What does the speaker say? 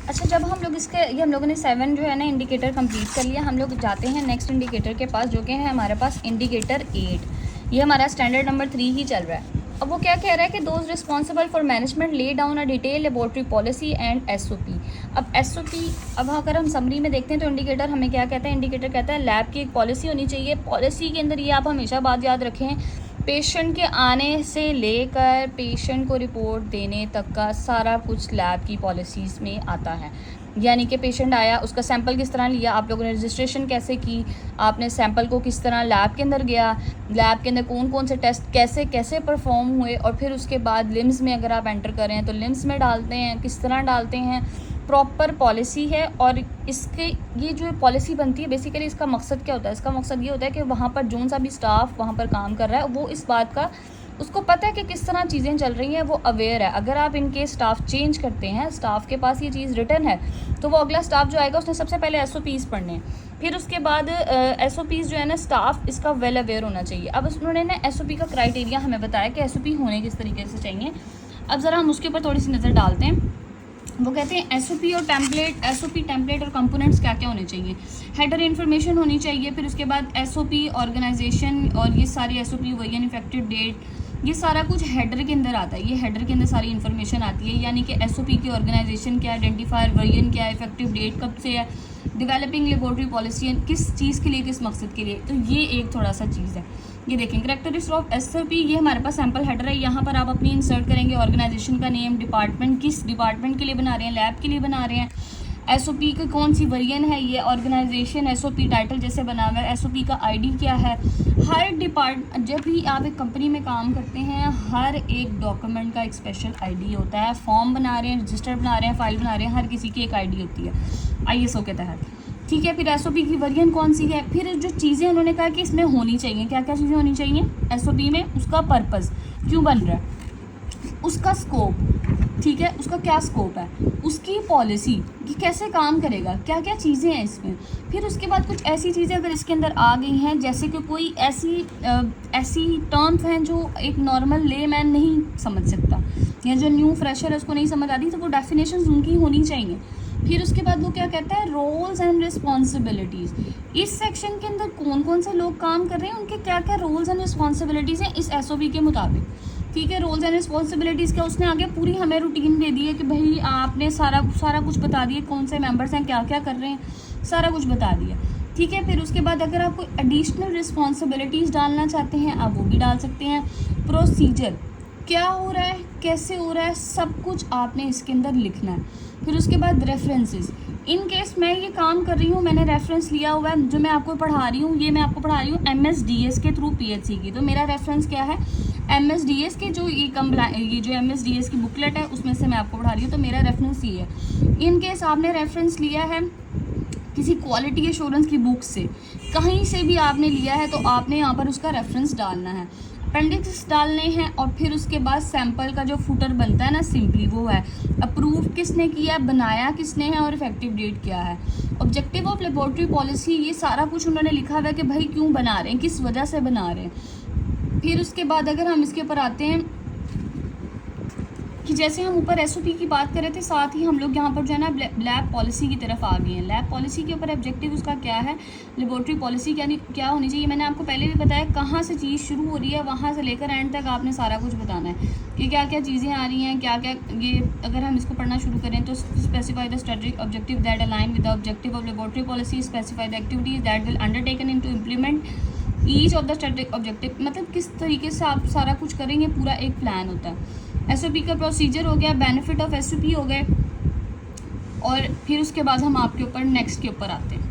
अच्छा, जब हम लोग इसके ये हम लोगों ने 7 जो है ना इंडिकेटर कंप्लीट कर लिया, हम लोग जाते हैं नेक्स्ट इंडिकेटर के पास, जो कि है हमारे पास इंडिकेटर 8। ये हमारा स्टैंडर्ड नंबर 3 ही चल रहा है। अब वो क्या कह रहा है कि those responsible for management lay down a detail laboratory policy and SOP. अब एसओपी, अब अगर हम समरी में देखते हैं तो इंडिकेटर हमें क्या कहता है, इंडिकेटर कहता है लैब की एक पॉलिसी होनी चाहिए। पॉलिसी के अंदर ये आप हमेशा बात याद रखें, पेशेंट के आने से लेकर पेशेंट को रिपोर्ट देने तक का सारा कुछ लैब की पॉलिसीज़ में आता है। यानी कि पेशेंट आया, उसका सैंपल किस तरह लिया, आप लोगों ने रजिस्ट्रेशन कैसे की, आपने सैंपल को किस तरह लैब के अंदर गया, लैब के अंदर कौन कौन से टेस्ट कैसे कैसे परफॉर्म हुए, और फिर उसके बाद लिम्स में अगर आप एंटर करें तो लिम्स में डालते हैं, किस तरह डालते हैं, प्रॉपर पॉलिसी है। और इसके ये जो पॉलिसी बनती है बेसिकली इसका मकसद क्या होता है, इसका मकसद ये होता है कि वहाँ पर जो सा भी स्टाफ वहाँ पर काम कर रहा है वो इस बात का उसको पता है कि किस तरह चीज़ें चल रही हैं, वो अवेयर है। अगर आप इनके स्टाफ चेंज करते हैं, स्टाफ के पास ये चीज़ रिटर्न है, तो वो अगला स्टाफ जो आएगा उसने सबसे पहले एसओपीज़ पढ़ने हैं, फिर उसके बाद एसओपीज़ जो है ना स्टाफ इसका वेल अवेयर होना चाहिए। अब उन्होंने ना एसओपी का क्राइटेरिया हमें बताया कि एसओपी होने किस तरीके से चाहिए। अब ज़रा हम उसके ऊपर थोड़ी सी नज़र डालते हैं। वो कहते हैं एसओपी और टेम्पलेट, एसओपी टेम्पलेट और कंपोनेंट्स क्या क्या होने चाहिए। हेडर इन्फॉर्मेशन होनी चाहिए, फिर उसके बाद एसओपी ऑर्गेनाइजेशन और ये सारी एसओपी वर्जन इफेक्टिव डेट, ये सारा कुछ हेडर के अंदर आता है। ये हेडर के अंदर सारी इन्फॉर्मेशन आती है, यानी कि एसओपी की ऑर्गेनाइजेशन क्या है, आइडेंटिफायर वर्जन क्या है, इफेक्टिव डेट कब से है, डेवलपिंग लेबोरेटरी पॉलिसी किस चीज़ के लिए, किस मकसद के लिए। तो ये एक थोड़ा सा चीज़ है। ये देखें कैरेक्टरिस्टिक्स ऑफ एसओपी, ये हमारे पास सैम्पल हेडर है। यहाँ पर आप अपनी इंसर्ट करेंगे ऑर्गेनाइजेशन का नेम, डिपार्टमेंट, किस डिपार्टमेंट के लिए बना रहे हैं, लैब के लिए बना रहे हैं, एसओपी की कौन सी वेरिएंट है, ये ऑर्गेनाइजेशन, एसओपी टाइटल जैसे बना हुआ है, एसओपी का आईडी क्या है। हर जब भी आप एक कंपनी में काम करते हैं, हर एक डॉक्यूमेंट का एक स्पेशल आईडी होता है। फॉर्म बना रहे हैं, रजिस्टर बना रहे हैं, फाइल बना रहे हैं, हर किसी की एक आईडी होती है आईएसओ के तहत, ठीक है। फिर एसओपी की वेरिएंट कौन सी है, फिर जो चीज़ें उन्होंने कहा कि इसमें होनी चाहिए, क्या क्या चीज़ें होनी चाहिए एसओपी में, उसका पर्पस क्यों बन रहा है, उसका स्कोप, ठीक है, उसका क्या स्कोप है, उसकी पॉलिसी कि कैसे काम करेगा, क्या क्या चीज़ें हैं इसमें। फिर उसके बाद कुछ ऐसी चीज़ें अगर इसके अंदर आ गई हैं, जैसे कि कोई ऐसी टर्म्स हैं जो एक नॉर्मल लेमैन नहीं समझ सकता, या जो न्यू फ्रेशर है उसको नहीं समझ आती, तो वो डेफिनेशंस उनकी होनी चाहिए। फिर उसके बाद वो क्या कहता है, रोल्स एंड रिस्पॉन्सिबिलिटीज़। इस सेक्शन के अंदर कौन कौन से लोग काम कर रहे हैं, उनके क्या क्या रोल्स एंड रिस्पॉन्सिबिलिटीज़ हैं इस एसओपी के मुताबिक, ठीक है। रोल्स एंड रिस्पॉन्सिबिलिटीज़ क्या, उसने आगे पूरी हमें रूटीन दे दी है कि भाई आपने सारा कुछ बता दिया, कौन से मेंबर्स हैं, क्या क्या कर रहे हैं, सारा कुछ बता दिया, ठीक है। फिर उसके बाद अगर आप कोई एडिशनल रिस्पॉन्सिबिलिटीज़ डालना चाहते हैं आप वो भी डाल सकते हैं। प्रोसीजर क्या हो रहा है, कैसे हो रहा है, सब कुछ आपने इसके अंदर लिखना है। फिर उसके बाद रेफरेंसेस, इन केस मैं ये काम कर रही हूँ, मैंने रेफरेंस लिया हुआ है, जो मैं आपको पढ़ा रही हूँ, ये मैं आपको पढ़ा रही हूँ एमएसडीएस के थ्रू पीएचसी की, तो मेरा रेफरेंस क्या है, एमएसडीएस के जो ये जो एमएसडीएस की बुकलेट है उसमें से मैं आपको पढ़ा रही हूँ, तो मेरा रेफरेंस ये है। इन केस आपने रेफरेंस लिया है किसी क्वालिटी एश्योरेंस की बुक से, कहीं से भी आपने लिया है, तो आपने यहाँ पर उसका रेफरेंस डालना है, अपेंडिक्स डालने हैं, और फिर उसके बाद सैंपल का जो फुटर बनता है ना, सिंपली वो है अप्रूव किसने किया, बनाया किसने है, और इफेक्टिव डेट क्या है। ऑब्जेक्टिव ऑफ लेबोरेटरी पॉलिसी, ये सारा कुछ उन्होंने लिखा हुआ है कि भाई क्यों बना रहे हैं, किस वजह से बना रहे हैं। फिर उसके बाद अगर हम इसके ऊपर आते हैं कि जैसे हम ऊपर एसओपी की बात कर रहे थे, साथ ही हम लोग यहाँ पर जो है ना लैब पॉलिसी की तरफ आ गए हैं। लैब पॉलिसी के ऊपर ऑब्जेक्टिव उसका क्या है, लेबोरेटरी पॉलिसी क्या होनी चाहिए। मैंने आपको पहले भी बताया कहाँ से चीज़ शुरू हो रही है, वहाँ से लेकर एंड तक आपने सारा कुछ बताना है कि क्या क्या चीज़ें आ रही हैं, क्या क्या ये। अगर हम इसको पढ़ना शुरू करें तो specify the strategic objective that align with the objective of laboratory policy, specify the activities that will undertaken in to implement each of the strategic objective. मतलब किस तरीके से आप सारा कुछ करेंगे, पूरा एक प्लान होता है। एसओपी का प्रोसीजर हो गया, बेनिफिट ऑफ एसओपी हो गए, और फिर उसके बाद हम आपके ऊपर नेक्स्ट के ऊपर आते हैं।